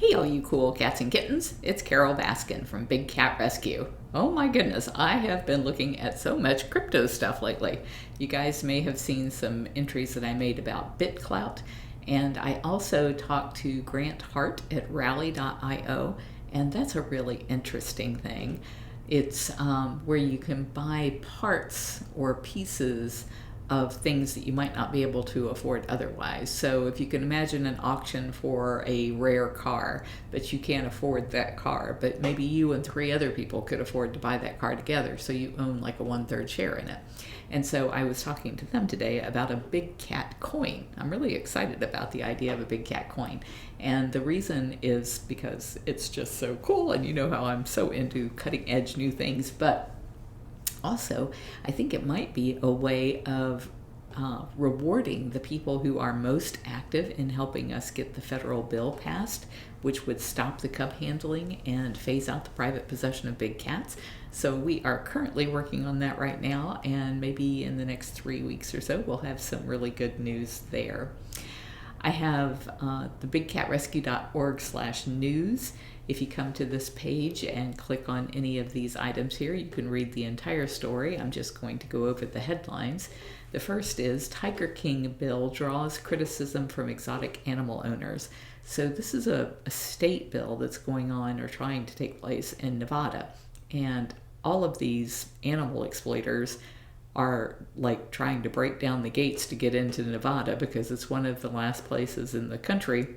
Hey, all you cool cats and kittens. It's Carole Baskin from Big Cat Rescue. Oh my goodness, I have been looking at so much crypto stuff lately. You guys may have seen some entries that I made about BitClout, and I also talked to Grant Hart at Rally.io, and that's a really interesting thing. It's where you can buy parts or pieces of things that you might not be able to afford otherwise. So if you can imagine an auction for a rare car, but you can't afford that car, but maybe you and three other people could afford to buy that car together, so you own like a 1/3 share in it. And so I was talking to them today about a big cat coin. I'm really excited about the idea of a big cat coin. And the reason is because it's just so cool, and you know how I'm so into cutting edge new things, but also, I think it might be a way of rewarding the people who are most active in helping us get the federal bill passed, which would stop the cub handling and phase out the private possession of big cats. So we are currently working on that right now, and maybe in the next 3 weeks or so, we'll have some really good news there. I have the bigcatrescue.org/news. If you come to this page and click on any of these items here, you can read the entire story. I'm just going to go over the headlines. The first is Tiger King bill draws criticism from exotic animal owners. So this is a state bill that's going on or trying to take place in Nevada. And all of these animal exploiters are like trying to break down the gates to get into Nevada because it's one of the last places in the country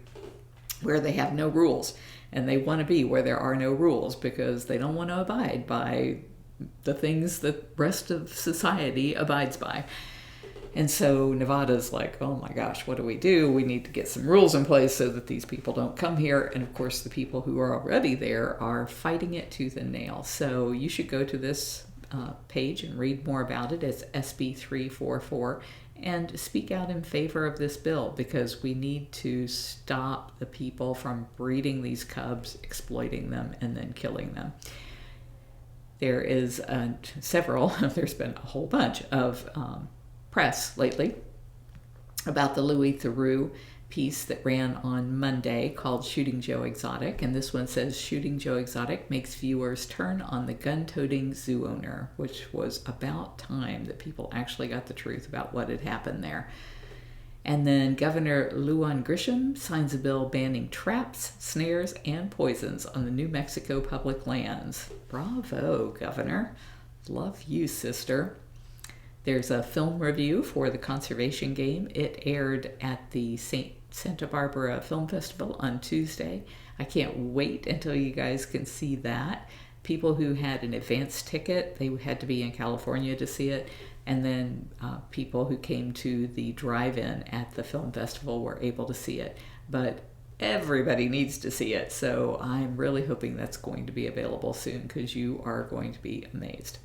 where they have no rules. And they want to be where there are no rules because they don't want to abide by the things that the rest of society abides by. And so Nevada's like, oh my gosh, what do? We need to get some rules in place so that these people don't come here. And of course, the people who are already there are fighting it tooth and nail. So you should go to this page and read more about it. It's SB 344 and speak out in favor of this bill because we need to stop the people from breeding these cubs, exploiting them, and then killing them. There is there's been a whole bunch of press lately about the Louis Theroux piece that ran on Monday called Shooting Joe Exotic, and this one says Shooting Joe Exotic makes viewers turn on the gun-toting zoo owner, which was about time that people actually got the truth about what had happened there. And then Governor Lujan Grisham signs a bill banning traps, snares, and poisons on the New Mexico public lands. Bravo, Governor. Love you, sister. There's a film review for the conservation game. It aired at the Santa Barbara Film Festival on Tuesday. I can't wait until you guys can see that. People who had an advance ticket, they had to be in California to see it. And then people who came to the drive-in at the film festival were able to see it. But everybody needs to see it. So I'm really hoping that's going to be available soon because you are going to be amazed.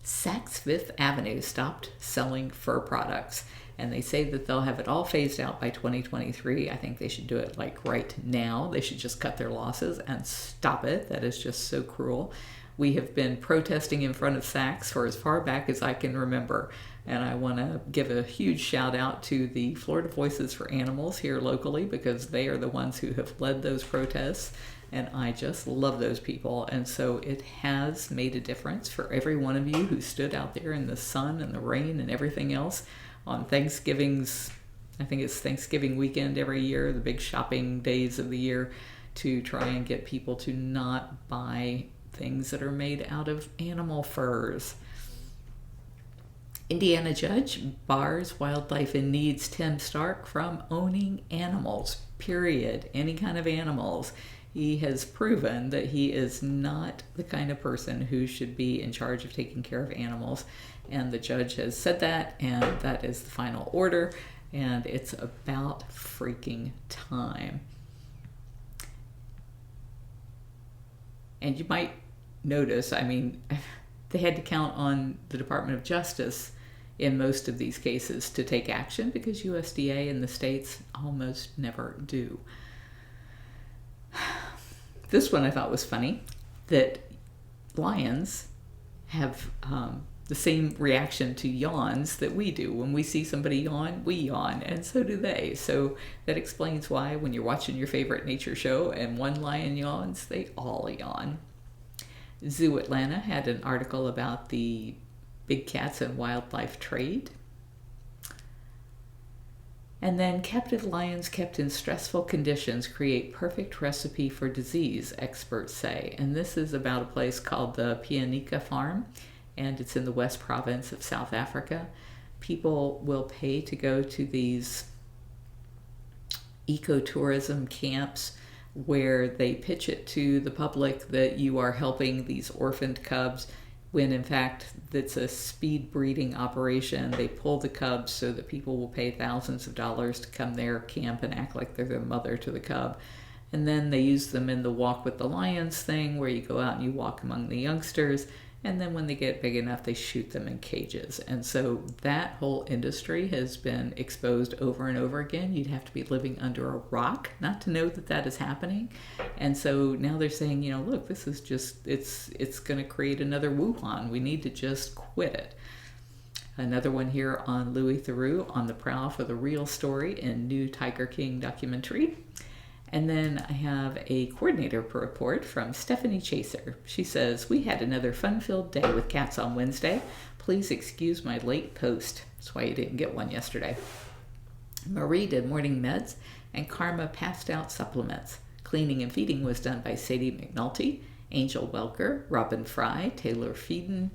Saks Fifth Avenue stopped selling fur products, and they say that they'll have it all phased out by 2023. I think they should do it like right now. They should just cut their losses and stop it. That is just so cruel. We have been protesting in front of Saks for as far back as I can remember, and I want to give a huge shout out to the Florida Voices for Animals here locally because they are the ones who have led those protests. And I just love those people. And so it has made a difference for every one of you who stood out there in the sun and the rain and everything else on Thanksgiving's, I think it's Thanksgiving weekend every year, the big shopping days of the year, to try and get people to not buy things that are made out of animal furs. Indiana judge bars Wildlife in Need's Tim Stark from owning animals, period. Any kind of animals. He has proven that he is not the kind of person who should be in charge of taking care of animals. And the judge has said that, and that is the final order. And it's about freaking time. And you might notice, I mean, they had to count on the Department of Justice in most of these cases to take action because USDA in the states almost never do. This one I thought was funny, that lions have the same reaction to yawns that we do. When we see somebody yawn, we yawn, and so do they. So that explains why when you're watching your favorite nature show and one lion yawns, they all yawn. Zoo Atlanta had an article about the big cats and wildlife trade. And then captive lions kept in stressful conditions create perfect recipe for disease, experts say. And this is about a place called the Pianica Farm, and it's in the West Province of South Africa. People will pay to go to these ecotourism camps where they pitch it to the public that you are helping these orphaned cubs, when in fact it's a speed breeding operation. They pull the cubs so that people will pay thousands of dollars to come there, camp, and act like they're the mother to the cub. And then they use them in the Walk with the Lions thing, where you go out and you walk among the youngsters, and then when they get big enough, they shoot them in cages. And so that whole industry has been exposed over and over again. You'd have to be living under a rock not to know that that is happening. And so now they're saying, look, this is just, it's going to create another Wuhan. We need to just quit it. Another one here on Louis Theroux on the prowl for the real story in new Tiger King documentary. And then I have a coordinator report from Stephanie Chaser. She says, we had another fun-filled day with cats on Wednesday. Please excuse my late post. That's why you didn't get one yesterday. Marie did morning meds, and Karma passed out supplements. Cleaning and feeding was done by Sadie McNulty, Angel Welker, Robin Fry, Taylor Feeden,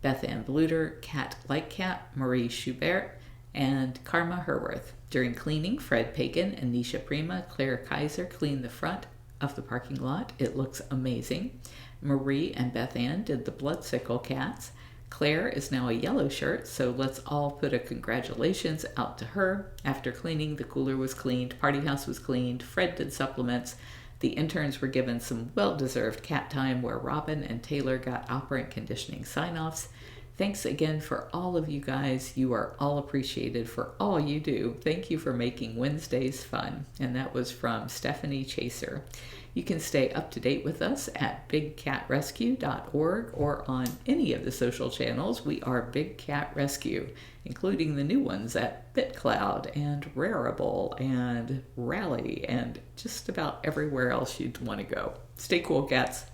Beth Ann Bluter, Kat Lightcat, Marie Schubert, and Karma Herworth. During cleaning, Fred Pagan and Nisha Prima, Claire Kaiser cleaned the front of the parking lot. It looks amazing. Marie and Beth Ann did the blood sickle cats. Claire is now a yellow shirt, so let's all put a congratulations out to her. After cleaning, the cooler was cleaned, party house was cleaned, Fred did supplements. The interns were given some well-deserved cat time where Robin and Taylor got operant conditioning sign-offs. Thanks again for all of you guys. You are all appreciated for all you do. Thank you for making Wednesdays fun. And that was from Stephanie Chaser. You can stay up to date with us at bigcatrescue.org or on any of the social channels. We are Big Cat Rescue, including the new ones at BitCloud and Rarible and Rally and just about everywhere else you'd want to go. Stay cool, cats.